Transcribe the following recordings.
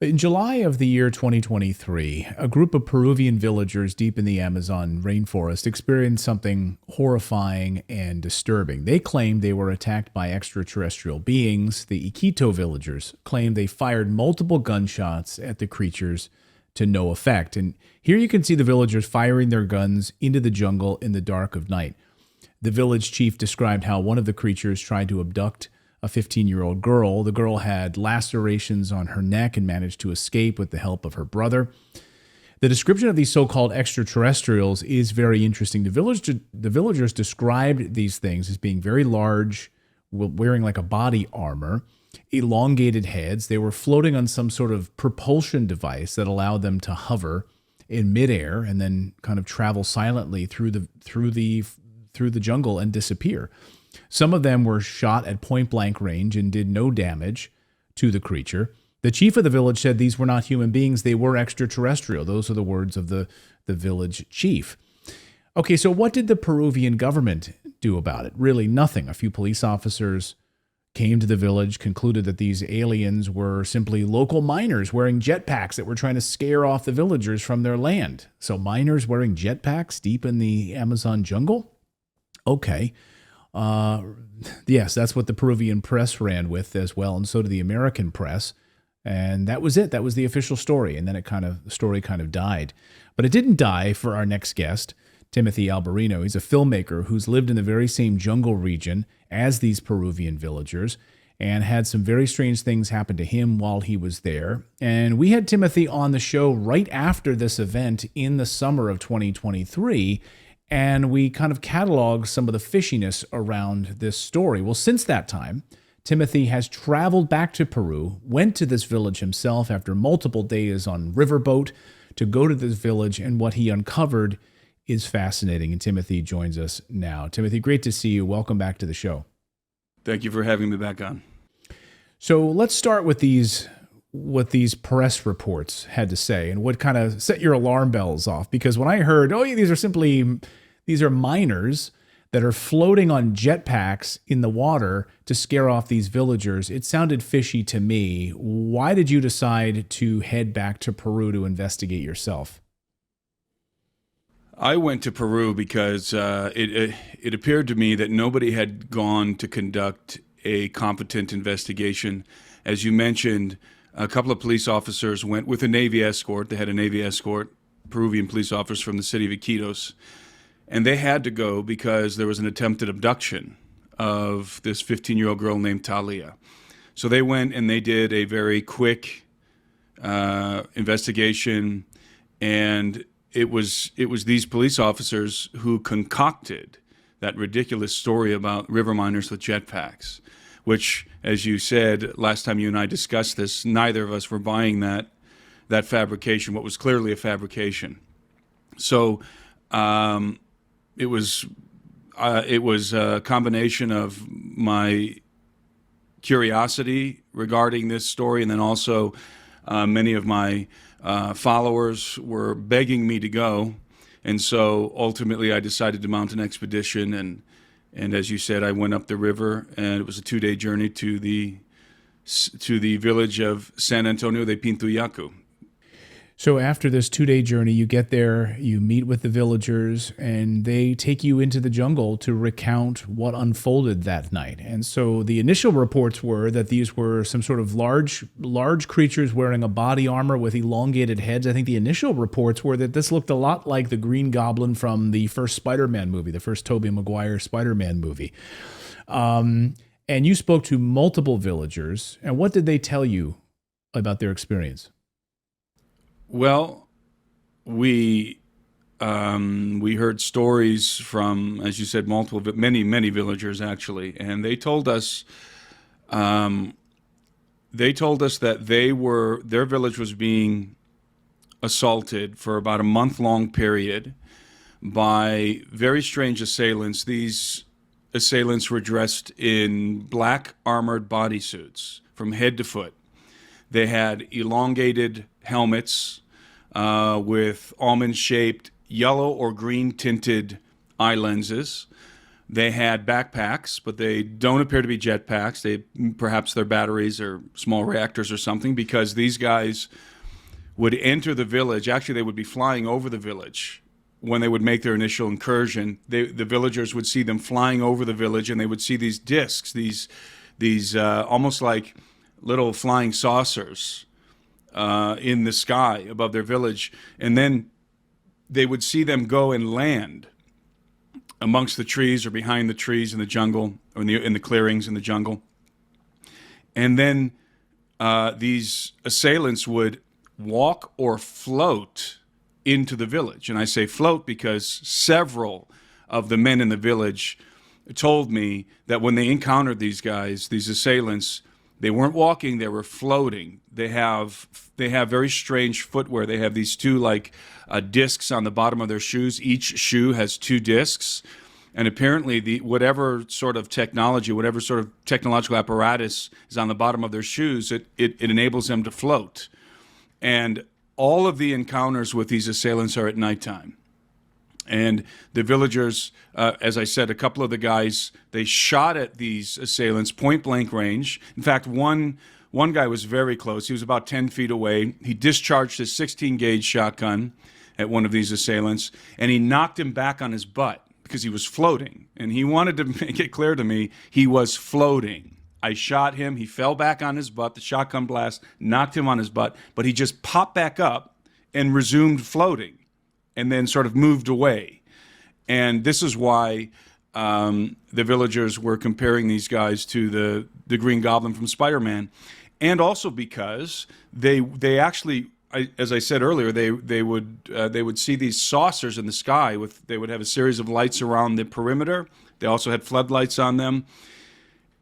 In July of the year 2023, a group of Peruvian villagers deep in the Amazon rainforest experienced something horrifying and disturbing. They claimed they were attacked by extraterrestrial beings. The Iquito villagers claimed they fired multiple gunshots at the creatures to no effect. And here you can see the villagers firing their guns into the jungle in the dark of night. The village chief described how one of the creatures tried to abduct a 15-year-old girl. The girl had lacerations on her neck and managed to escape with the help of her brother. The description of these so-called extraterrestrials is very interesting. The villagers described these things as being very large, wearing like a body armor, elongated heads. They were floating on some sort of propulsion device that allowed them to hover in midair and then kind of travel silently through the jungle and disappear. Some of them were shot at point-blank range and did no damage to the creature. The chief of the village said these were not human beings, they were extraterrestrial. Those are the words of the village chief. Okay, so what did the Peruvian government do about it? Really nothing. A few police officers came to the village, concluded that these aliens were simply local miners wearing jetpacks that were trying to scare off the villagers from their land. So miners wearing jetpacks deep in the Amazon jungle? Okay. Yes, that's what the Peruvian press ran with as well, and so did the American press. And that was it. That was the official story. And then the story kind of died. But it didn't die for our next guest, Timothy Alberino. He's a filmmaker who's lived in the very same jungle region as these Peruvian villagers and had some very strange things happen to him while he was there. And we had Timothy on the show right after this event in the summer of 2023. And we kind of cataloged some of the fishiness around this story. Well, since that time, Timothy has traveled back to Peru, went to this village himself after multiple days on riverboat to go to this village, and what he uncovered is fascinating. And Timothy joins us now. Timothy, great to see you. Welcome back to the show. Thank you for having me back on. So let's start with what these press reports had to say and what kind of set your alarm bells off. Because when I heard, these are miners that are floating on jetpacks in the water to scare off these villagers, it sounded fishy to me. Why did you decide to head back to Peru to investigate yourself? I went to Peru because it appeared to me that nobody had gone to conduct a competent investigation. As you mentioned, a couple of police officers went with a Navy escort. They had a Navy escort, Peruvian police officers from the city of Iquitos. And they had to go because there was an attempted abduction of this 15-year-old girl named Talias. So they went and they did a very quick investigation. And it was these police officers who concocted that ridiculous story about river miners with jetpacks, which, as you said last time you and I discussed this, neither of us were buying that fabrication, what was clearly a fabrication. So it was a combination of my curiosity regarding this story, and then also many of my followers were begging me to go, and so ultimately I decided to mount an expedition. And as you said, I went up the river, and it was a 2-day journey to the village of San Antonio de Pintuyacu. So after this 2-day journey, you get there, you meet with the villagers, and they take you into the jungle to recount what unfolded that night. And so the initial reports were that these were some sort of large creatures wearing a body armor with elongated heads. I think the initial reports were that this looked a lot like the Green Goblin from the first Spider-Man movie, the first Tobey Maguire Spider-Man movie. And you spoke to multiple villagers, and what did they tell you about their experience? Well, we heard stories from, as you said, many villagers actually, and they told us that their village was being assaulted for about a month-long period by very strange assailants. These assailants were dressed in black armored bodysuits from head to foot. They had elongated helmets with almond-shaped yellow or green tinted eye lenses. They had backpacks, but they don't appear to be jetpacks. Perhaps they're batteries or small reactors or something, because these guys would enter the village. Actually, they would be flying over the village when they would make their initial incursion. The villagers would see them flying over the village, and they would see these discs, these almost like little flying saucers in the sky above their village. And then they would see them go and land amongst the trees or behind the trees in the jungle, or in the clearings in the jungle. And then these assailants would walk or float into the village. And I say float because several of the men in the village told me that when they encountered these guys, these assailants, they weren't walking, they were floating. They have very strange footwear. They have these two discs on the bottom of their shoes. Each shoe has two discs. And apparently whatever sort of technology, whatever sort of technological apparatus is on the bottom of their shoes, it enables them to float. And all of the encounters with these assailants are at nighttime. And the villagers, as I said, a couple of the guys, they shot at these assailants point blank range. In fact, one guy was very close. He was about 10 feet away. He discharged his 16 gauge shotgun at one of these assailants, and he knocked him back on his butt because he was floating. And he wanted to make it clear to me he was floating. I shot him. He fell back on his butt. The shotgun blast knocked him on his butt, but he just popped back up and resumed floating, and then sort of moved away. And this is why the villagers were comparing these guys to the Green Goblin from Spider-Man, and also because they actually, as I said earlier, they would see these saucers in the sky. They would have a series of lights around the perimeter. They also had floodlights on them.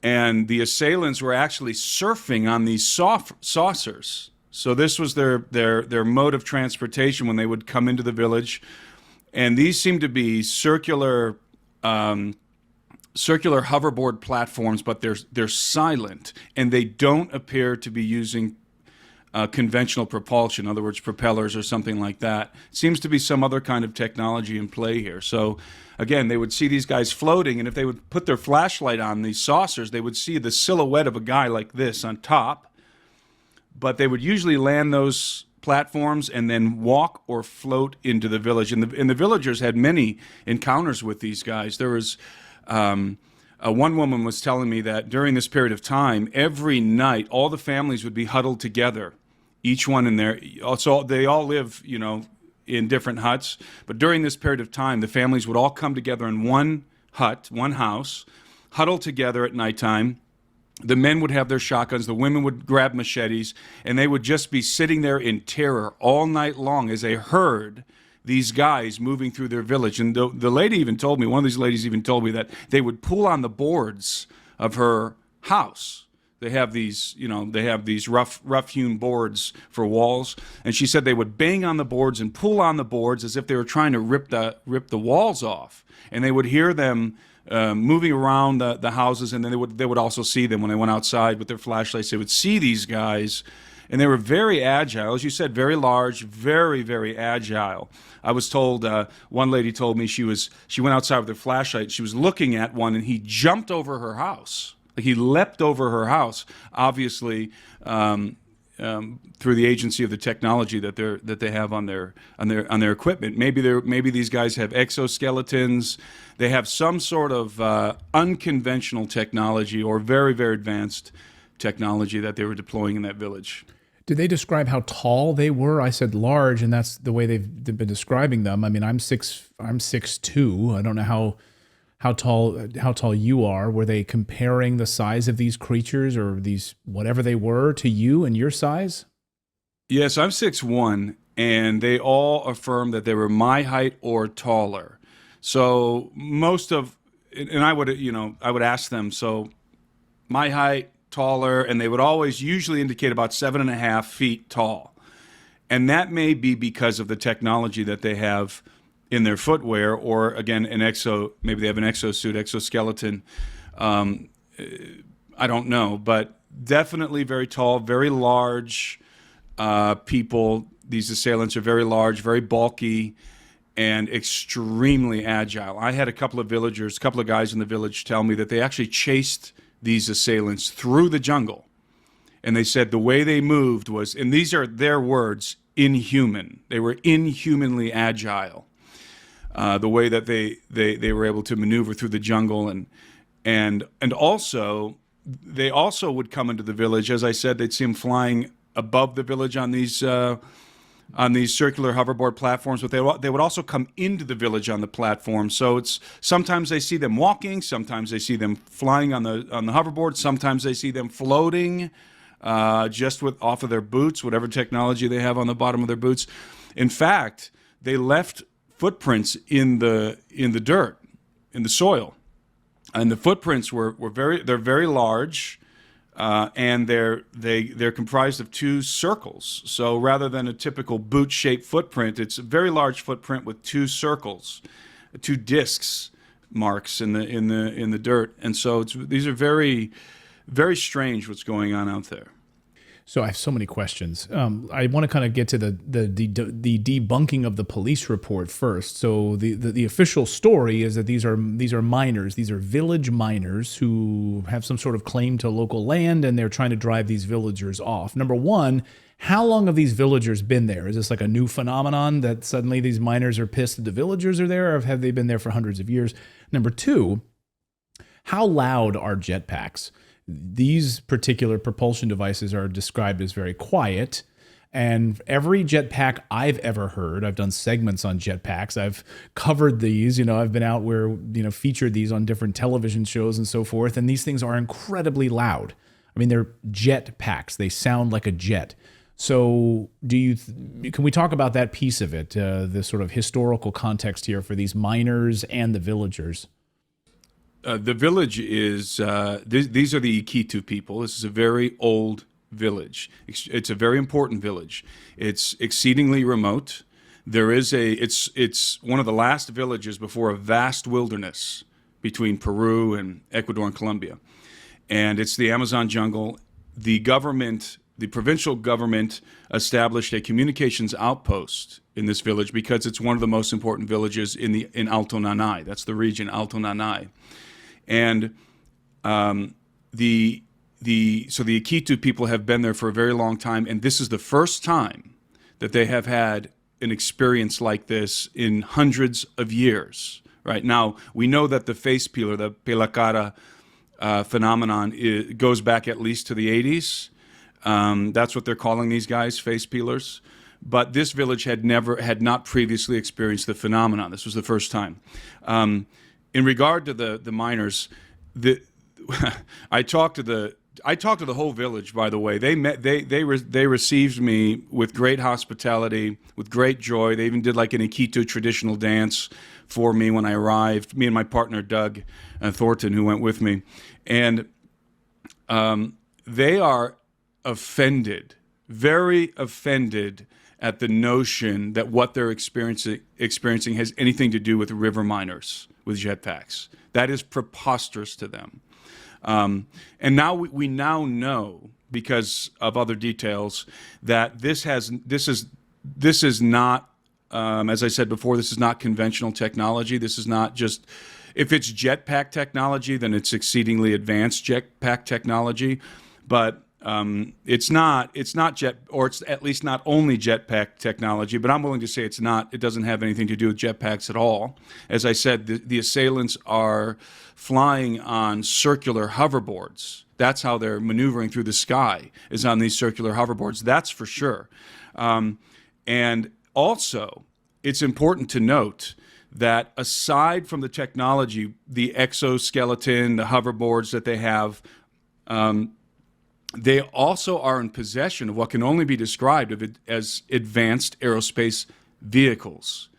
And the assailants were actually surfing on these saucers. So this was their mode of transportation when they would come into the village. And these seem to be circular hoverboard platforms, but they're silent, and they don't appear to be using conventional propulsion, in other words, propellers or something like that. It seems to be some other kind of technology in play here. So again, they would see these guys floating, and if they would put their flashlight on these saucers, they would see the silhouette of a guy like this on top. But they would usually land those platforms and then walk or float into the village. And the villagers had many encounters with these guys. There was one woman was telling me that during this period of time, every night, all the families would be huddled together, each one in their. So they all live, in different huts. But during this period of time, the families would all come together in one hut, one house, huddle together at nighttime. The men would have their shotguns, the women would grab machetes, and they would just be sitting there in terror all night long as they heard these guys moving through their village. And the lady even told me, one of these ladies even told me that they would pull on the boards of her house. They have these, rough-hewn boards for walls. And she said they would bang on the boards and pull on the boards as if they were trying to rip the walls off. And they would hear them moving around the houses, and then they would also see them when they went outside with their flashlights. They would see these guys, and they were very agile. As you said, very large, very, very agile. I was told, one lady told me she went outside with her flashlight. She was looking at one, and he jumped over her house. Like he leapt over her house, obviously through the agency of the technology that they have on their equipment. Maybe these guys have exoskeletons. They have some sort of unconventional technology or very, very advanced technology that they were deploying in that village. Did they describe how tall they were? I said large, and that's the way they've been describing them. I mean, I'm 6'2". I don't know how tall you are. Were they comparing the size of these creatures or these whatever they were to you and your size? Yes, I'm 6'1", and they all affirmed that they were my height or taller. So I would ask them, so my height, taller, and they would always usually indicate about 7.5 feet tall. And that may be because of the technology that they have in their footwear, or again, maybe they have an exoskeleton. I don't know, but definitely very tall, very large people. These assailants are very large, very bulky, and extremely agile. I had a couple of guys in the village tell me that they actually chased these assailants through the jungle. And they said the way they moved was, and these are their words, inhuman. They were inhumanly agile. The way that they were able to maneuver through the jungle, and also they also would come into the village. As I said, they'd see them flying above the village on these circular hoverboard platforms, but they would also come into the village on the platform. So it's sometimes they see them walking, sometimes they see them flying on the hoverboard, sometimes they see them floating just off of their boots, whatever technology they have on the bottom of their boots. In fact, they left footprints in the dirt, in the soil, and the footprints they're very large. And they're comprised of two circles. So rather than a typical boot-shaped footprint, it's a very large footprint with two circles, two discs marks in the dirt. And so these are very, very strange what's going on out there. So I have so many questions. I want to kind of get to the debunking of the police report first. So the official story is that these are miners. These are village miners who have some sort of claim to local land, and they're trying to drive these villagers off. Number one, how long have these villagers been there? Is this like a new phenomenon that suddenly these miners are pissed that the villagers are there, or have they been there for hundreds of years? Number two, how loud are jetpacks? These particular propulsion devices are described as very quiet, and every jetpack I've ever heard, I've done segments on jetpacks, I've covered these, I've been out where, featured these on different television shows and so forth, and these things are incredibly loud. I mean, they're jetpacks. They sound like a jet. So can we talk about that piece of it, the sort of historical context here for these miners and the villagers? The village is, these are the Iquitu people. This is a very old village. It's a very important village. It's exceedingly remote. It's one of the last villages before a vast wilderness between Peru and Ecuador and Colombia. And it's the Amazon jungle. The provincial government established a communications outpost in this village because it's one of the most important villages in Alto Nanay. That's the region, Alto Nanay. And the Iquitu people have been there for a very long time, and this is the first time that they have had an experience like this in hundreds of years. Right now, we know that the face peeler, the pelacara phenomenon, goes back at least to the 80s. That's what they're calling these guys, face peelers. But this village had not previously experienced the phenomenon. This was the first time. In regard to the miners, I talked to the whole village. By the way, they received me with great hospitality, with great joy. They even did like an Iquitu traditional dance for me when I arrived. Me and my partner Doug Thornton, who went with me, and they are offended, very offended at the notion that what they're experiencing has anything to do with river miners with jetpacks. That is preposterous to them. And now we now know, because of other details, that this is not, as I said before, this is not conventional technology. This is not just, if it's jetpack technology, then it's exceedingly advanced jetpack technology. But it's not jet, or it's at least not only jetpack technology, but I'm willing to say it doesn't have anything to do with jetpacks at all. As I said, the assailants are flying on circular hoverboards. That's how they're maneuvering through the sky, is on these circular hoverboards. That's for sure. And also, it's important to note that aside from the technology, the exoskeleton, the hoverboards that they have, they also are in possession of what can only be described as advanced aerospace vehicles.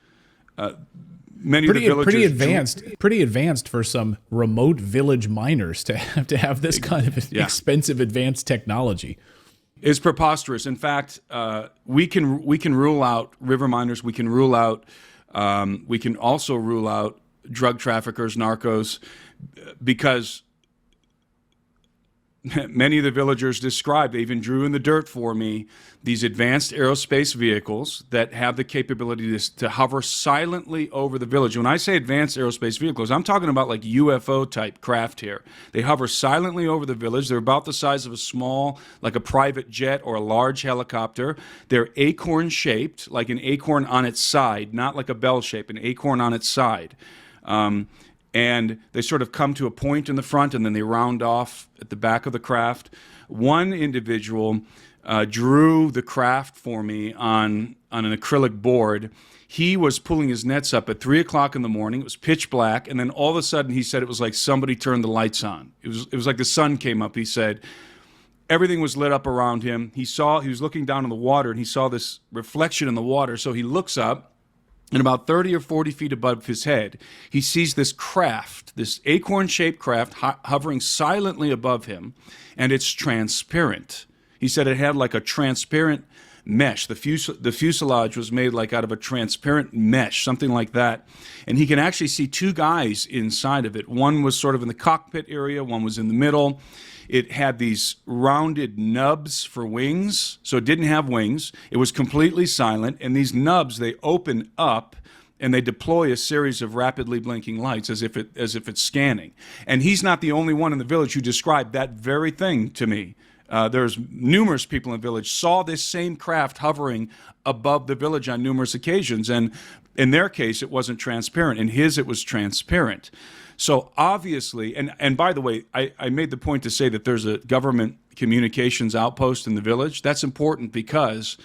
Many of the villagers pretty advanced for some remote village miners to have this kind of expensive advanced technology. Is preposterous. In fact, we can rule out river miners. We can rule out. We can also rule out drug traffickers, narcos, because many of the villagers described, they even drew in the dirt for me, these advanced aerospace vehicles that have the capability to hover silently over the village. When I say advanced aerospace vehicles, I'm talking about like UFO type craft here. They hover silently over the village. They're about the size of a small, like a private jet or a large helicopter. They're acorn shaped, like an acorn on its side, not like a bell shape, an acorn on its side. And they sort of come to a point in the front, and then they round off at the back of the craft. One individual drew the craft for me on an acrylic board. He was pulling his nets up at 3 o'clock in the morning. It was pitch black, and then all of a sudden he said it was like somebody turned the lights on. It was like the sun came up, he said. Everything was lit up around him. He was looking down in the water, and he saw this reflection in the water, so he looks up. And about 30 or 40 feet above his head, he sees this craft, this acorn-shaped craft hovering silently above him, and it's transparent. He said it had like a transparent mesh. The fuselage was made like out of a transparent mesh, something like that. And he can actually see two guys inside of it. One was sort of in the cockpit area, one was in the middle. It had these rounded nubs for wings, so it didn't have wings. It was completely silent, and these nubs, they open up and they deploy a series of rapidly blinking lights as if it's scanning. And he's not the only one in the village who described that very thing to me. There's numerous people in the village saw this same craft hovering above the village on numerous occasions, and in their case, it wasn't transparent. In his, it was transparent. So obviously, and by the way, I made the point to say that there's a government communications outpost in the village. That's important because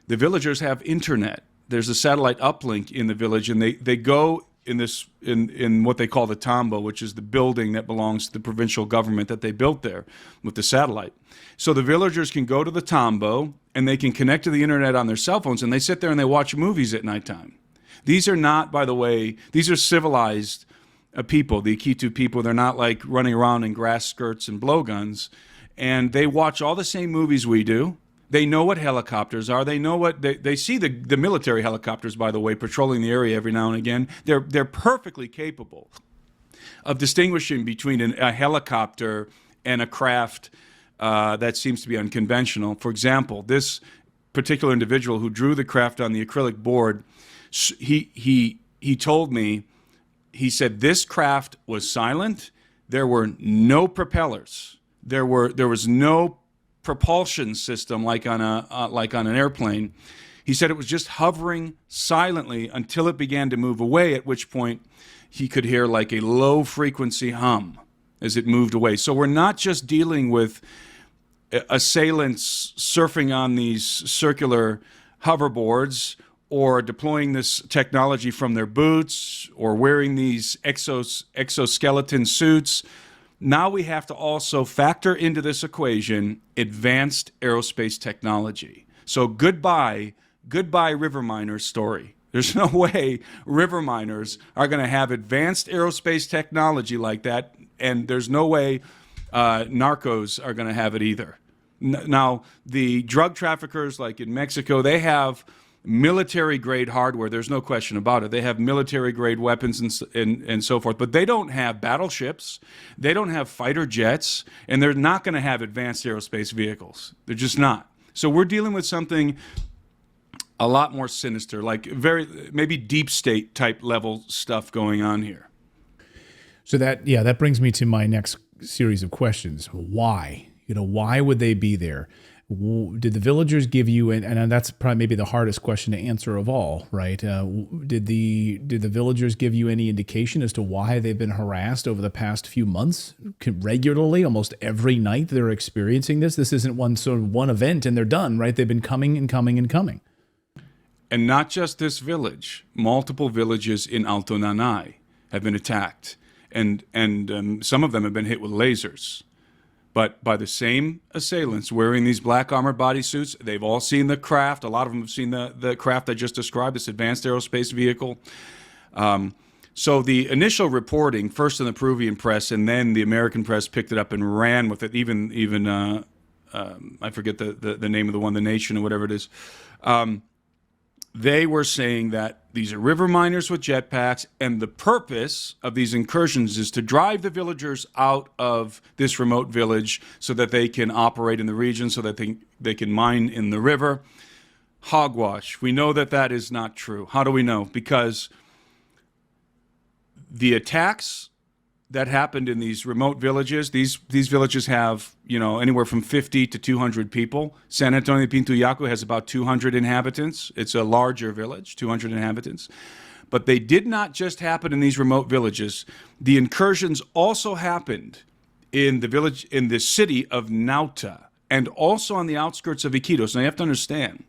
the villagers have internet. There's a satellite uplink in the village, and they go in what they call the tambo, which is the building that belongs to the provincial government that they built there with the satellite. So the villagers can go to the tambo, and they can connect to the internet on their cell phones, and they sit there and they watch movies at nighttime. These are not, by the way, these are civilized people, the Akitu people. They're not like running around in grass skirts and blowguns. And they watch all the same movies we do. They know what helicopters are. They know what they see the military helicopters, by the way, patrolling the area every now and again. They're perfectly capable of distinguishing between a helicopter and a craft that seems to be unconventional. For example, this particular individual who drew the craft on the acrylic board, he told me, he said this craft was silent. There were no propellers. There was no propulsion system like on an airplane. He said it was just hovering silently until it began to move away, at which point he could hear like a low frequency hum as it moved away. So we're not just dealing with assailants surfing on these circular hoverboards or deploying this technology from their boots or wearing these exoskeleton suits. Now we have to also factor into this equation advanced aerospace technology. So goodbye river miners story. There's no way river miners are going to have advanced aerospace technology like that, and there's no way narcos are going to have it either. Now, the drug traffickers like in Mexico, they have military-grade hardware. There's no question about it. They have military-grade weapons and so forth, but they don't have battleships. They don't have fighter jets, and they're not going to have advanced aerospace vehicles. They're just not. So we're dealing with something a lot more sinister, like maybe deep state type level stuff going on here. So that brings me to my next series of questions. Why? Why would they be there? Did the villagers give you, and that's probably maybe the hardest question to answer of all, right? Did the villagers give you any indication as to why they've been harassed over the past few months? Regularly, almost every night they're experiencing this. This isn't one event and they're done, right? They've been coming and coming and coming. And not just this village. Multiple villages in Alto Nanay have been attacked, and some of them have been hit with lasers. But by the same assailants wearing these black armored bodysuits, they've all seen the craft. A lot of them have seen the craft I just described, this advanced aerospace vehicle. So the initial reporting, first in the Peruvian press, and then the American press picked it up and ran with it. Even I forget the name of the one, The Nation or whatever it is. they were saying that these are river miners with jetpacks, and the purpose of these incursions is to drive the villagers out of this remote village so that they can operate in the region, so that they can mine in the river. Hogwash. We know that that is not true. How do we know? Because the attacks that happened in these remote villages, these villages have, anywhere from 50 to 200 people. San Antonio de Pintuyacu has about 200 inhabitants. It's a larger village, 200 inhabitants. But they did not just happen in these remote villages. The incursions also happened in the city of Nauta, and also on the outskirts of Iquitos. Now you have to understand,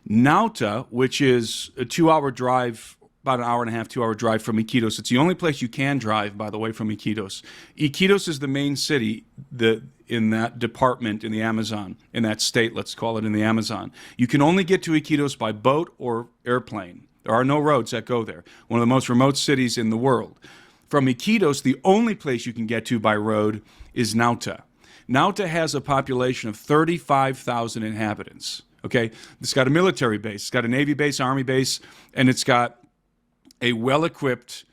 Nauta, which is a 2-hour drive, about an hour and a half, 2-hour drive from Iquitos. It's the only place you can drive, by the way, from Iquitos. Iquitos is the main city in that department in the Amazon, in that state, let's call it, in the Amazon. You can only get to Iquitos by boat or airplane. There are no roads that go there. One of the most remote cities in the world. From Iquitos, the only place you can get to by road is Nauta. Nauta has a population of 35,000 inhabitants. Okay, it's got a military base, it's got a Navy base, Army base, and it's got a well-equipped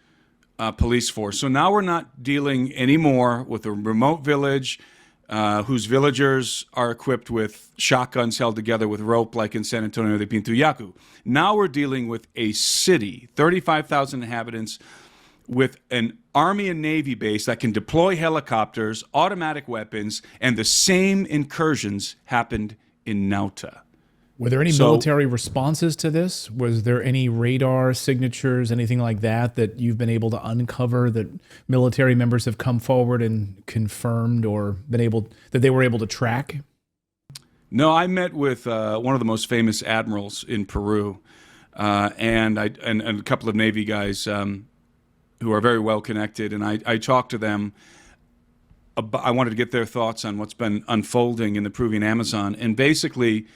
police force. So now we're not dealing anymore with a remote village whose villagers are equipped with shotguns held together with rope like in San Antonio de Pintuyacu. Now we're dealing with a city, 35,000 inhabitants, with an Army and Navy base that can deploy helicopters, automatic weapons, and the same incursions happened in Nauta. Were there any military responses to this? Was there any radar signatures, anything like that you've been able to uncover that military members have come forward and confirmed or that they were able to track? No, I met with one of the most famous admirals in Peru, and a couple of Navy guys who are very well connected, and I talked to them. I wanted to get their thoughts on what's been unfolding in the Peruvian Amazon, and basically,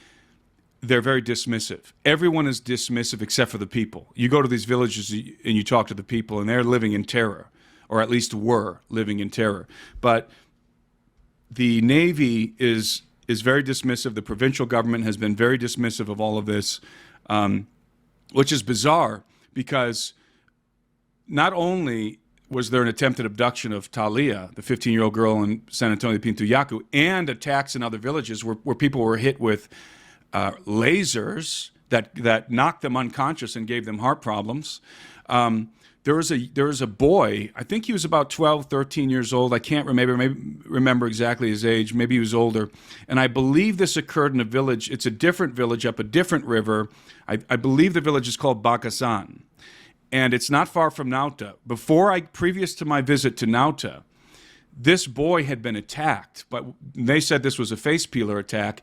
they're very dismissive. Everyone is dismissive except for the people. You go to these villages and you talk to the people, and they're living in terror, or at least were living in terror. But the Navy is very dismissive. The provincial government has been very dismissive of all of this, which is bizarre because not only was there an attempted abduction of Talias, the 15-year-old girl in San Antonio de Pintuyacu, and attacks in other villages where people were hit with lasers that knocked them unconscious and gave them heart problems. There was a boy, I think he was about 12, 13 years old. I can't remember exactly his age. Maybe he was older. And I believe this occurred in a village. It's a different village up a different river. I believe the village is called Bakasan. And it's not far from Nauta. Previous to my visit to Nauta, this boy had been attacked. But they said this was a face peeler attack.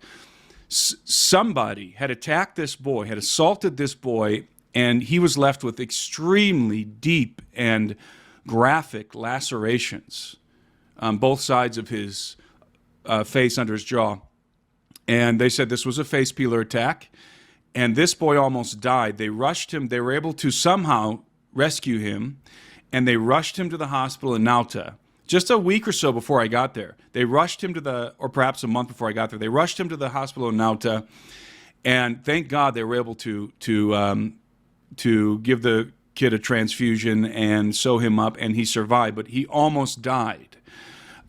Somebody had attacked this boy, had assaulted this boy, and he was left with extremely deep and graphic lacerations on both sides of his face, under his jaw. And they said this was a face peeler attack, and this boy almost died. They rushed him. They were able to somehow rescue him, and they rushed him to the hospital in Nauta. Just a week or so before I got there, they rushed him or perhaps a month before I got there, they rushed him to the hospital in Nauta, and thank God they were able to give the kid a transfusion and sew him up, and he survived, but he almost died.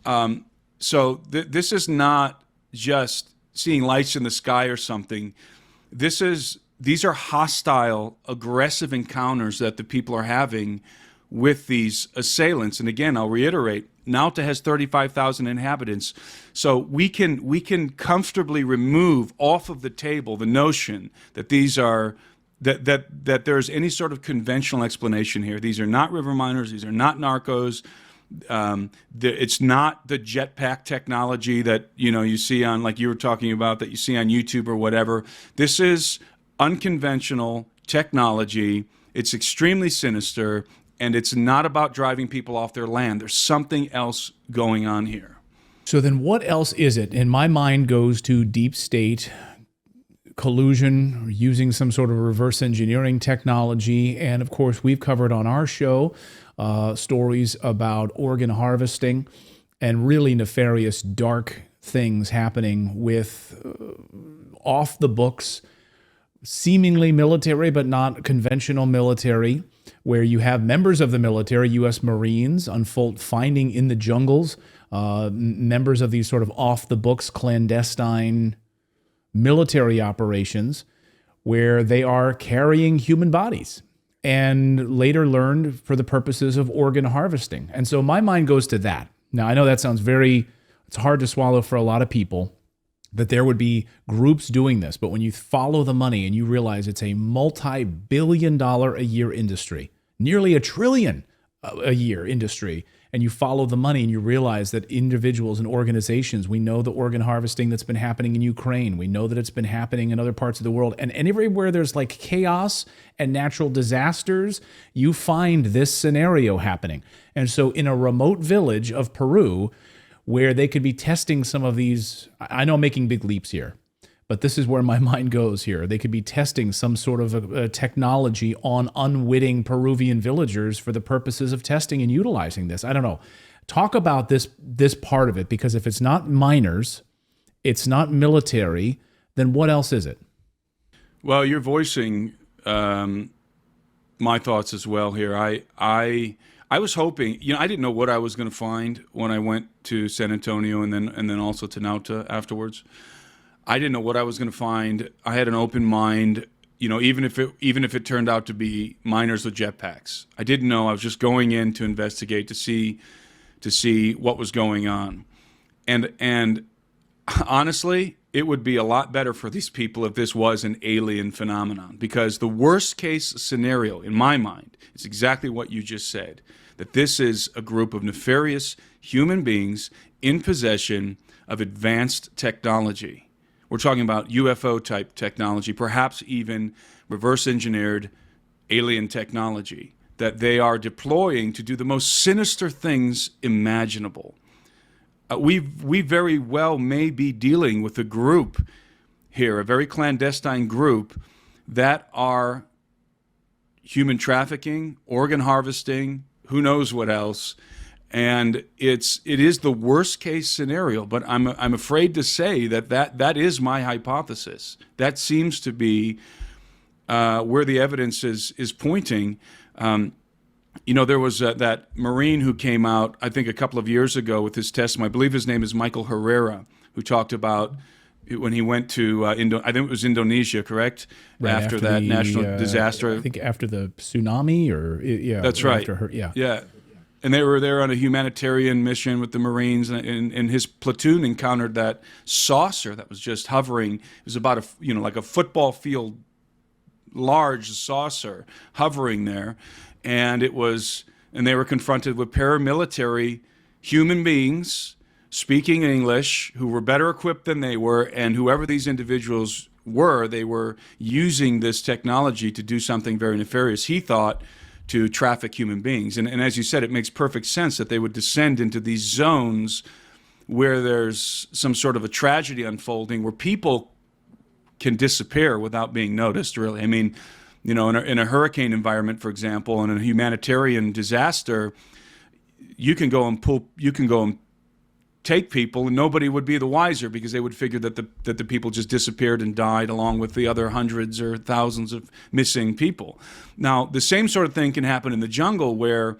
This is not just seeing lights in the sky or something. These are hostile, aggressive encounters that the people are having with these assailants. And again, I'll reiterate, Nauta has 35,000 inhabitants. So we can comfortably remove off of the table the notion that these are that there's any sort of conventional explanation here. These are not river miners. These are not narcos. It's not the jetpack technology that you see on, like you were talking about, that you see on YouTube or whatever. This is unconventional technology. It's extremely sinister. And it's not about driving people off their land. There's something else going on here. So then what else is it? And my mind goes to deep state collusion, or using some sort of reverse engineering technology. And of course, we've covered on our show stories about organ harvesting and really nefarious, dark things happening with off the books seemingly military, but not conventional military, where you have members of the military, U.S. Marines, finding in the jungles, members of these sort of off-the-books, clandestine military operations, where they are carrying human bodies and later learned for the purposes of organ harvesting. And so my mind goes to that. Now, I know that sounds it's hard to swallow for a lot of people, that there would be groups doing this. But when you follow the money and you realize it's a multi-billion-dollar a year industry, nearly $1 trillion a year industry, and you follow the money and you realize that individuals and organizations, we know the organ harvesting that's been happening in Ukraine, we know that it's been happening in other parts of the world, and everywhere there's like chaos and natural disasters, you find this scenario happening. And so in a remote village of Peru, where they could be testing some of these, I know I'm making big leaps here, but this is where my mind goes here. They could be testing some sort of a technology on unwitting Peruvian villagers for the purposes of testing and utilizing this. I don't know. Talk about this part of it, because if it's not minors, it's not military, then what else is it? Well, you're voicing my thoughts as well here. I was hoping, I didn't know what I was going to find when I went to San Antonio and then also to Nauta afterwards. I didn't know what I was going to find. I had an open mind, even if it turned out to be miners with jetpacks. I didn't know. I was just going in to investigate, to see what was going on. And honestly, it would be a lot better for these people if this was an alien phenomenon, because the worst case scenario in my mind is exactly what you just said, that this is a group of nefarious human beings in possession of advanced technology. We're talking about UFO type technology, perhaps even reverse engineered alien technology that they are deploying to do the most sinister things imaginable. We very well may be dealing with a group here, a very clandestine group that are human trafficking, organ harvesting, who knows what else. And it is the worst case scenario, but I'm afraid to say that is my hypothesis. That seems to be where the evidence is pointing. There was that Marine who came out, I think, a couple of years ago with his testimony. I believe his name is Michael Herrera, who talked about when he went to, I think it was Indonesia, correct? Right after that national disaster. I think after the tsunami, That's right. After her, yeah. And they were there on a humanitarian mission with the Marines, and his platoon encountered that saucer that was just hovering. It was about like a football field large saucer hovering there. And they were confronted with paramilitary human beings speaking English who were better equipped than they were, and whoever these individuals were, they were using this technology to do something very nefarious. He thought to traffic human beings. And as you said, it makes perfect sense that they would descend into these zones where there's some sort of a tragedy unfolding, where people can disappear without being noticed, really. I mean, in a hurricane environment, for example, in a humanitarian disaster, you can go and take people, and nobody would be the wiser, because they would figure that the people just disappeared and died along with the other hundreds or thousands of missing people. Now, the same sort of thing can happen in the jungle, where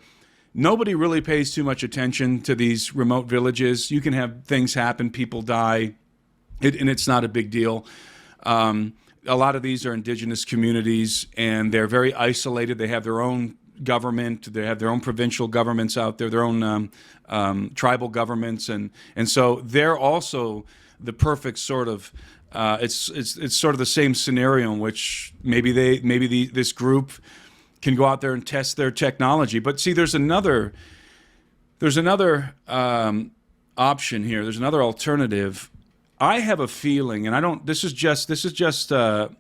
nobody really pays too much attention to these remote villages. You can have things happen, people die, and it's not a big deal. A lot of these are indigenous communities, and they're very isolated. They have their own government. They have their own provincial governments out there, their own tribal governments, and so they're also the perfect sort of. It's sort of the same scenario in which maybe this group can go out there and test their technology. But see, there's another option here. There's another alternative. I have a feeling, and I don't. This is just a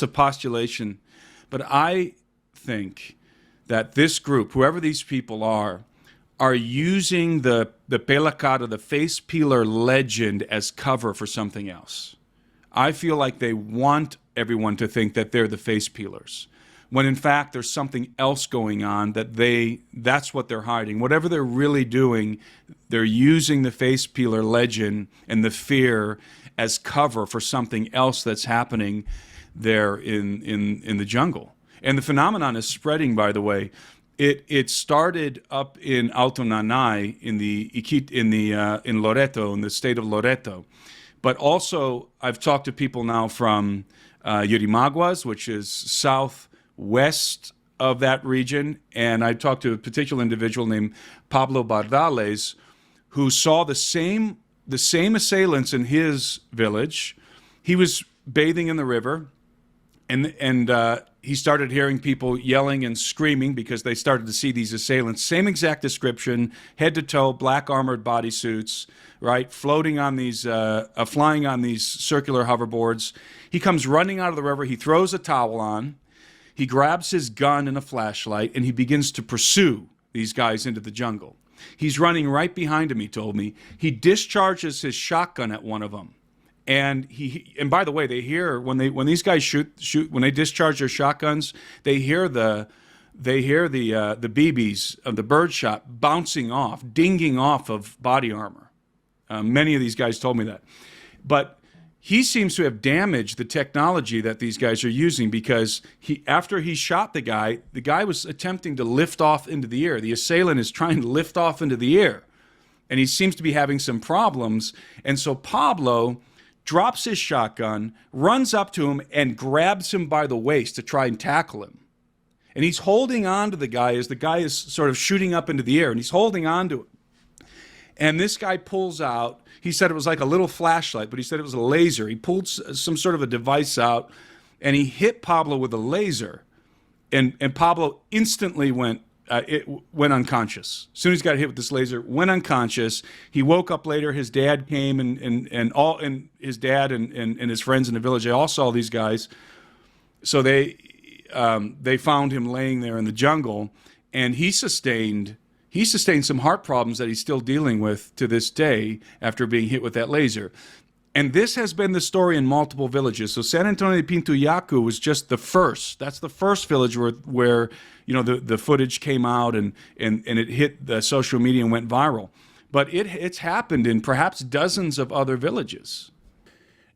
postulation, but I think that this group, whoever these people are using the pelacata, the face peeler legend, as cover for something else. I feel like they want everyone to think that they're the face peelers, when in fact there's something else going on that's what they're hiding. Whatever they're really doing, they're using the face peeler legend and the fear as cover for something else that's happening there in the jungle. And the phenomenon is spreading, by the way. It started up in Alto Nanay in Loreto, in the state of Loreto. But also, I've talked to people now from Yurimaguas, which is southwest of that region, and I talked to a particular individual named Pablo Bardales, who saw the same assailants in his village. He was bathing in the river, and he started hearing people yelling and screaming because they started to see these assailants. Same exact description, head to toe, black armored bodysuits, right, flying on these circular hoverboards. He comes running out of the river. He throws a towel on. He grabs his gun and a flashlight, and he begins to pursue these guys into the jungle. He's running right behind him, he told me. He discharges his shotgun at one of them. And by the way, they hear when these guys shoot when they discharge their shotguns, they hear the BBs of the birdshot bouncing off, dinging off of body armor. Many of these guys told me that. But he seems to have damaged the technology that these guys are using, because after he shot the guy was attempting to lift off into the air. The assailant is trying to lift off into the air, and he seems to be having some problems. And so Pablo drops his shotgun, runs up to him, and grabs him by the waist to try and tackle him. And he's holding on to the guy as the guy is sort of shooting up into the air, and he's holding on to him. And this guy pulls out, he said it was like a little flashlight, but he said it was a laser. He pulled some sort of a device out, and he hit Pablo with a laser. And Pablo instantly went unconscious. As soon as he got hit with this laser, went unconscious. He woke up later. His dad came, and his dad and his friends in the village, they all saw these guys. So they found him laying there in the jungle, and he sustained some heart problems that he's still dealing with to this day after being hit with that laser. And this has been the story in multiple villages. So San Antonio de Pintuyacu was just the first. That's the first village where the footage came out and it hit the social media and went viral. But it's happened in perhaps dozens of other villages.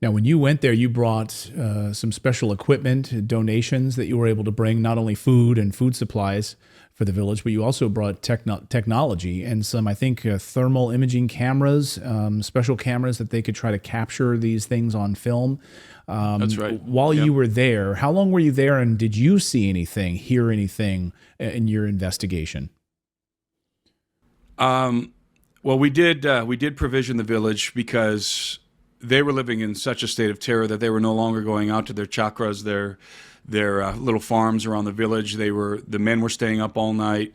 Now, when you went there, you brought some special equipment, donations that you were able to bring, not only food and food supplies for the village, but you also brought technology and some, I think, thermal imaging cameras, special cameras that they could try to capture these things on film. That's right. While you were there, how long were you there, and did you see anything, hear anything in your investigation? Well, we did provision the village because they were living in such a state of terror that they were no longer going out to their chakras, their little farms around the village. The men were staying up all night,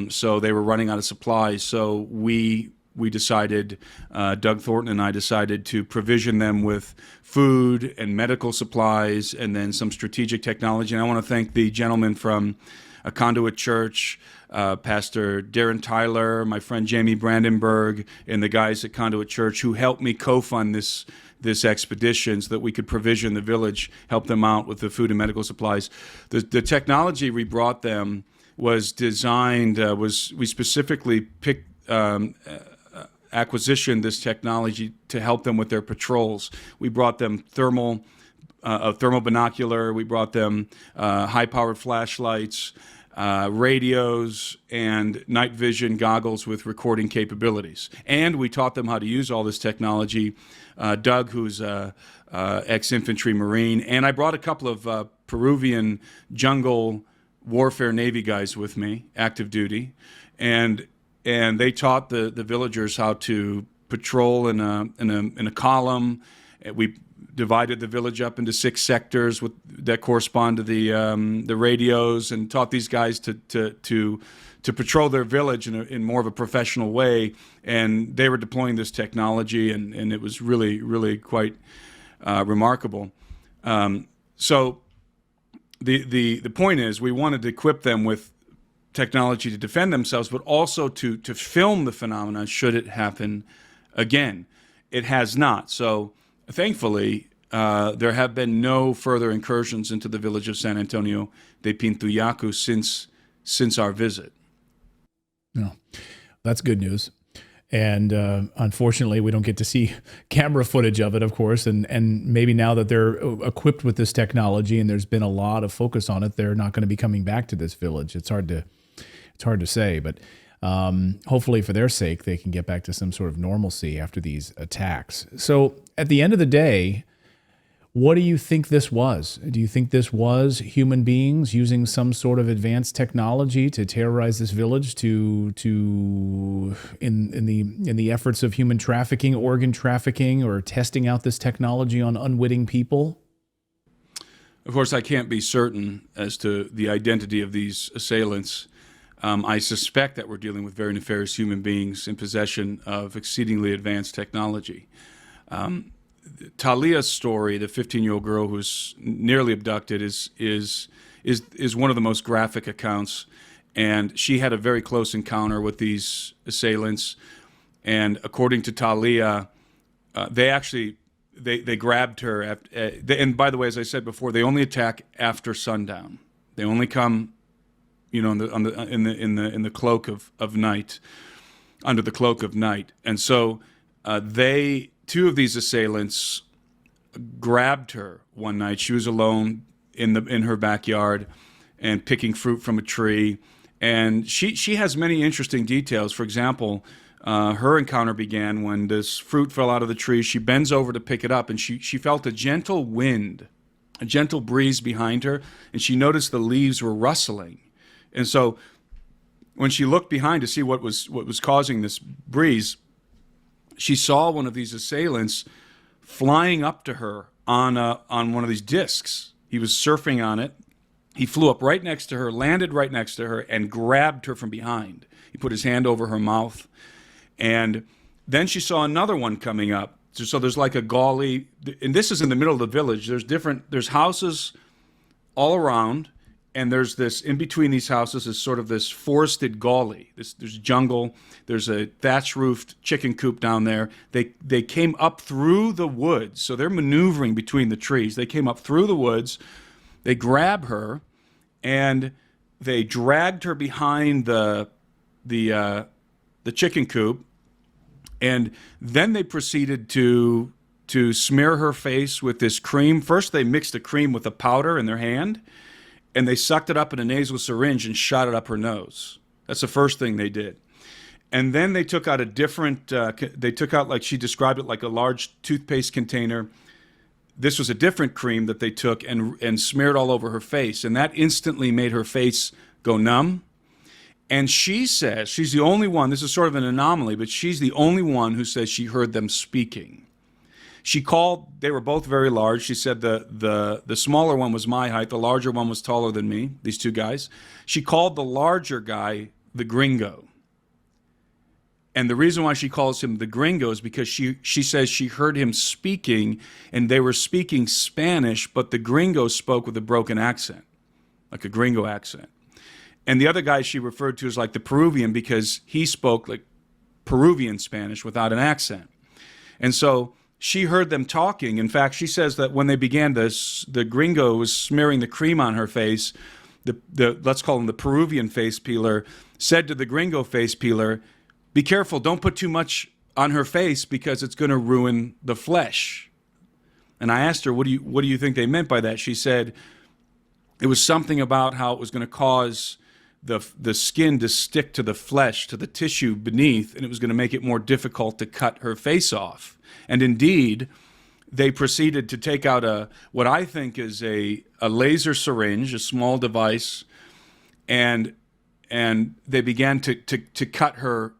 so they were running out of supplies. So we decided, Doug Thornton and I decided to provision them with food and medical supplies, and then some strategic technology. And I want to thank the gentleman from a Conduit Church, Pastor Darren Tyler, my friend Jamie Brandenburg, and the guys at Conduit Church who helped me co-fund this expedition so that we could provision the village, help them out with the food and medical supplies. The technology we brought them was designed, we specifically picked, acquisitioned this technology to help them with their patrols. We brought them a thermal binocular, we brought them high-powered flashlights, radios, and night vision goggles with recording capabilities. And we taught them how to use all this technology. Doug, who's ex-infantry Marine, and I brought a couple of Peruvian jungle warfare Navy guys with me, active duty, and they taught the villagers how to patrol in a column. We divided the village up into 6 sectors that correspond to the radios, and taught these guys to patrol their village in more of a professional way. And they were deploying this technology, and it was really, really quite remarkable. So the point is, we wanted to equip them with technology to defend themselves, but also to film the phenomenon should it happen again. It has not. So thankfully, there have been no further incursions into the village of San Antonio de Pintuyacu since our visit. No, that's good news. And unfortunately, we don't get to see camera footage of it, of course. And maybe now that they're equipped with this technology and there's been a lot of focus on it, they're not going to be coming back to this village. It's hard to say, but hopefully for their sake, they can get back to some sort of normalcy after these attacks. So at the end of the day, what do you think this was? Do you think this was human beings using some sort of advanced technology to terrorize this village in the efforts of human trafficking, organ trafficking, or testing out this technology on unwitting people? Of course, I can't be certain as to the identity of these assailants. I suspect that we're dealing with very nefarious human beings in possession of exceedingly advanced technology. Talias' story, the 15-year-old girl who's nearly abducted, is one of the most graphic accounts. And she had a very close encounter with these assailants. And according to Talia, they grabbed her. And by the way, as I said before, they only attack after sundown. They only come, in the cloak of night, under the cloak of night. And so two of these assailants grabbed her one night. She was alone in her backyard and picking fruit from a tree. And she has many interesting details. For example, her encounter began when this fruit fell out of the tree. She bends over to pick it up, and she felt a gentle wind, a gentle breeze behind her, and she noticed the leaves were rustling. And so when she looked behind to see what was causing this breeze, she saw one of these assailants flying up to her on one of these discs. He was surfing on it. He flew up right next to her, landed right next to her, and grabbed her from behind. He put his hand over her mouth. And then she saw another one coming up. So there's like a gully, and this is in the middle of the village. There's houses all around, and there's this, in between these houses is sort of this forested gully. There's jungle. There's a thatch-roofed chicken coop down there. They came up through the woods, so they're maneuvering between the trees. They came up through the woods. They grab her, and they dragged her behind the chicken coop, and then they proceeded to smear her face with this cream. First, they mixed the cream with a powder in their hand, and they sucked it up in a nasal syringe and shot it up her nose. That's the first thing they did. And then they took out like she described it, like a large toothpaste container. This was a different cream that they took and smeared all over her face. And that instantly made her face go numb. And she says, she's the only one, this is sort of an anomaly, but she's the only one who says she heard them speaking. They were both very large. She said the smaller one was my height, the larger one was taller than me, these two guys. She called the larger guy the gringo. And the reason why she calls him the gringo is because she says she heard him speaking, and they were speaking Spanish, but the gringo spoke with a broken accent, like a gringo accent. And the other guy she referred to as like the Peruvian, because he spoke like Peruvian Spanish without an accent. And so she heard them talking. In fact, she says that when they began this, the gringo was smearing the cream on her face. The let's call him the Peruvian face peeler, said to the gringo face peeler, "Be careful, don't put too much on her face because it's going to ruin the flesh." And I asked her, what do you think they meant by that? She said it was something about how it was going to cause the skin to stick to the flesh, to the tissue beneath, and it was going to make it more difficult to cut her face off. And indeed, they proceeded to take out what I think is a laser syringe, a small device, and they began to cut her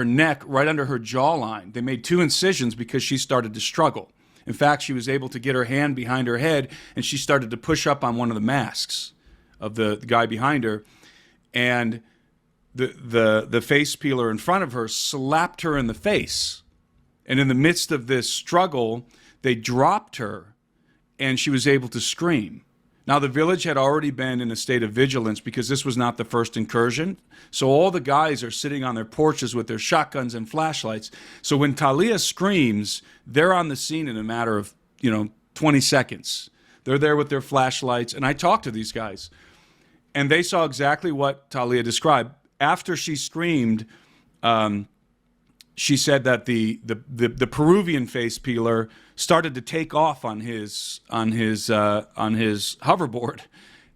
neck right under her jawline. They made 2 incisions because she started to struggle. In fact, she was able to get her hand behind her head, and she started to push up on one of the masks of the guy behind her, and the face peeler in front of her slapped her in the face. And in the midst of this struggle, they dropped her, and she was able to scream. Now, the village had already been in a state of vigilance because this was not the first incursion. So all the guys are sitting on their porches with their shotguns and flashlights. So when Talias screams, they're on the scene in a matter of 20 seconds. They're there with their flashlights. And I talked to these guys, and they saw exactly what Talia described. After she screamed, she said that the Peruvian face peeler started to take off on his hoverboard,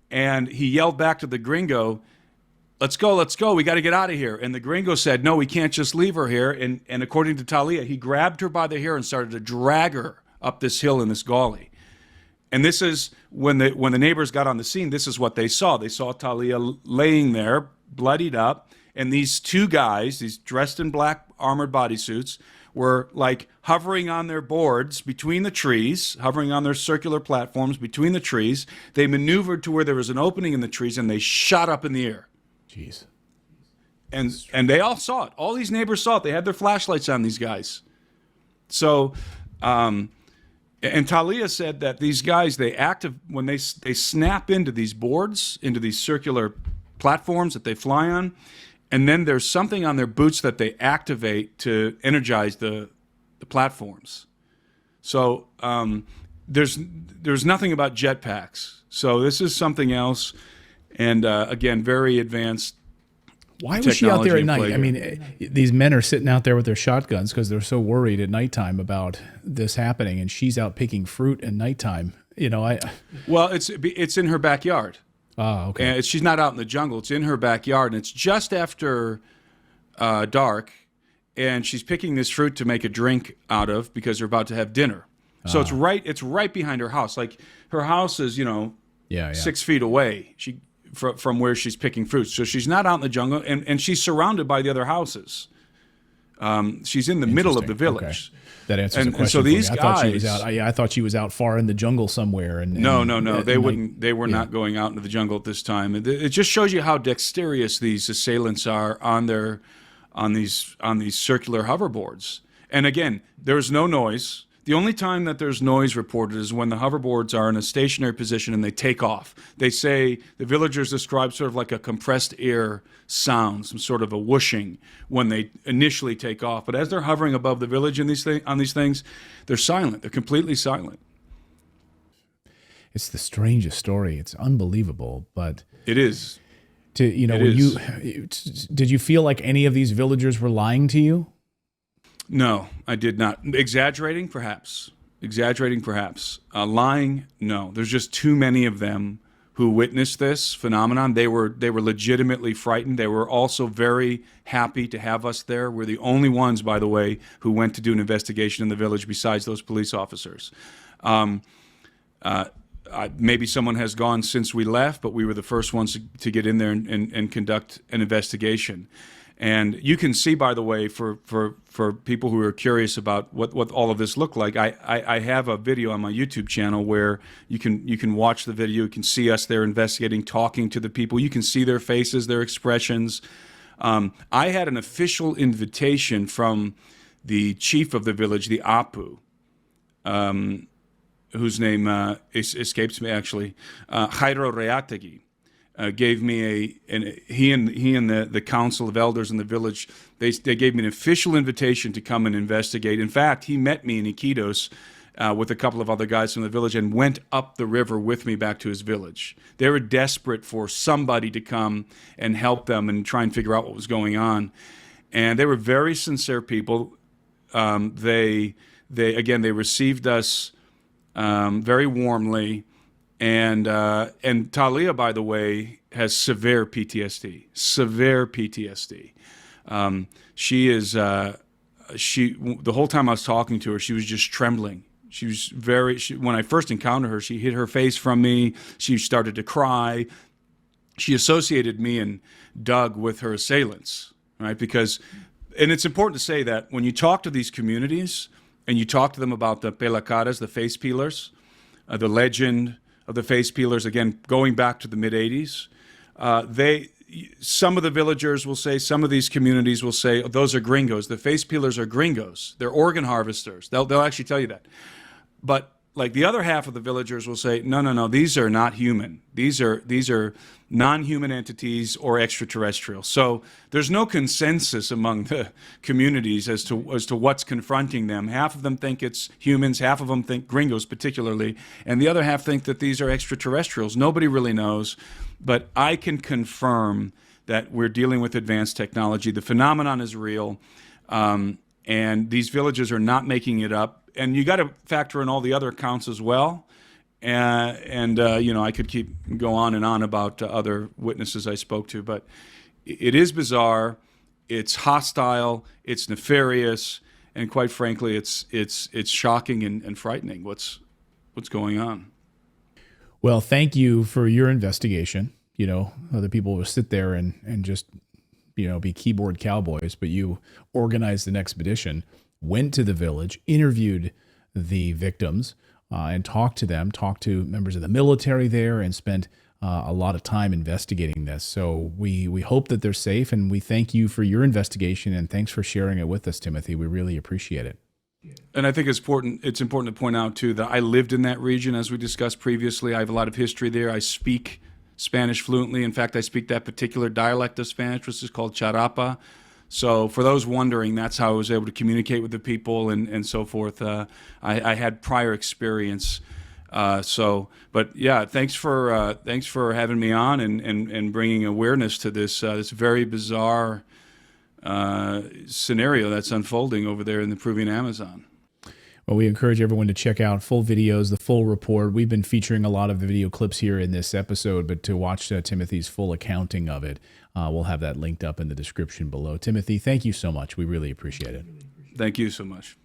and he yelled back to the gringo, let's go, we got to get out of here. And the gringo said, no, we can't just leave her here. And according to Talia, he grabbed her by the hair and started to drag her up this hill in this gully. And this is when the neighbors got on the scene, this is what they saw. They saw Talia laying there, bloodied up, and these two guys, these dressed in black armored bodysuits, were like hovering on their boards between the trees, hovering on their circular platforms between the trees. They maneuvered to where there was an opening in the trees, and they shot up in the air. Jeez. And they all saw it. All these neighbors saw it. They had their flashlights on these guys. So, and Talia said that these guys, when they snap into these boards, into these circular platforms that they fly on, and then there's something on their boots that they activate to energize the platforms. So there's nothing about jetpacks. So this is something else, and again, very advanced. Why was she out there at night? I mean, these men are sitting out there with their shotguns because they're so worried at nighttime about this happening, and she's out picking fruit at nighttime. Well, it's in her backyard. Oh, okay. And she's not out in the jungle. It's in her backyard, and it's just after dark, and she's picking this fruit to make a drink out of because they're about to have dinner. So it's right behind her house. Like her house is 6 feet away. From where she's picking fruit. So she's not out in the jungle, and she's surrounded by the other houses. She's in the middle of the village. Okay. That answers the question. And so these guys, I thought she was out. I thought she was out far in the jungle somewhere. No. They were not going out into the jungle at this time. It just shows you how dexterous these assailants are on these circular hoverboards. And again, there's no noise. The only time that there's noise reported is when the hoverboards are in a stationary position and they take off. They say, the villagers describe sort of like a compressed air sound, some sort of a whooshing when they initially take off. But as they're hovering above the village on these things, they're silent. They're completely silent. It's the strangest story. It's unbelievable, but it is. Did you feel like any of these villagers were lying to you? No, I did not. Exaggerating, perhaps. Lying, no. There's just too many of them who witnessed this phenomenon. They were legitimately frightened. They were also very happy to have us there. We're the only ones, by the way, who went to do an investigation in the village besides those police officers. Maybe someone has gone since we left, but we were the first ones to get in there and conduct an investigation. And you can see, by the way, for people who are curious about what all of this looked like, I have a video on my YouTube channel where you can watch the video. You can see us there investigating, talking to the people. You can see their faces, their expressions. I had an official invitation from the chief of the village, the Apu, whose name escapes me actually, Jairo Reategi. Gave me he and the council of elders in the village, they gave me an official invitation to come and investigate. In fact, he met me in Iquitos with a couple of other guys from the village and went up the river with me back to his village. They were desperate for somebody to come and help them and try and figure out what was going on. And they were very sincere people. They received us very warmly. And Talia, by the way, has severe PTSD. She is the whole time I was talking to her, she was just trembling. She was when I first encountered her, she hid her face from me. She started to cry. She associated me and Doug with her assailants, right? And it's important to say that when you talk to these communities and you talk to them about the pelacaras, the face peelers, the legend of the face peelers, again, going back to the mid-'80s, some of the villagers will say, some of these communities will say, oh, those are gringos. The face peelers are gringos. They're organ harvesters. They'll actually tell you that. But like the other half of the villagers will say, no, these are not human. These are non-human entities or extraterrestrial. So there's no consensus among the communities as to what's confronting them. Half of them think it's humans, half of them think gringos particularly, and the other half think that these are extraterrestrials. Nobody really knows, but I can confirm that we're dealing with advanced technology. The phenomenon is real. and these villagers are not making it up. And you got to factor in all the other accounts as well. I could go on and on about other witnesses I spoke to, but it is bizarre, it's hostile, it's nefarious, and quite frankly, it's shocking and frightening what's going on. Well, thank you for your investigation. Other people will sit there and just, be keyboard cowboys, but you organized an expedition, went to the village, interviewed the victims, and talked to members of the military there, and spent a lot of time investigating this. So we hope that they're safe, and we thank you for your investigation, and thanks for sharing it with us, Timothy. We really appreciate it. And I think it's important to point out, too, that I lived in that region, as we discussed previously. I have a lot of history there. I speak Spanish fluently. In fact, I speak that particular dialect of Spanish, which is called charapa. So for those wondering, that's how I was able to communicate with the people and so forth. I had prior experience. But yeah, thanks for having me on and bringing awareness to this very bizarre scenario that's unfolding over there in the Peruvian Amazon. Well, we encourage everyone to check out full videos, the full report. We've been featuring a lot of the video clips here in this episode, but to watch Timothy's full accounting of it, we'll have that linked up in the description below. Timothy, thank you so much. We really appreciate it. Thank you so much.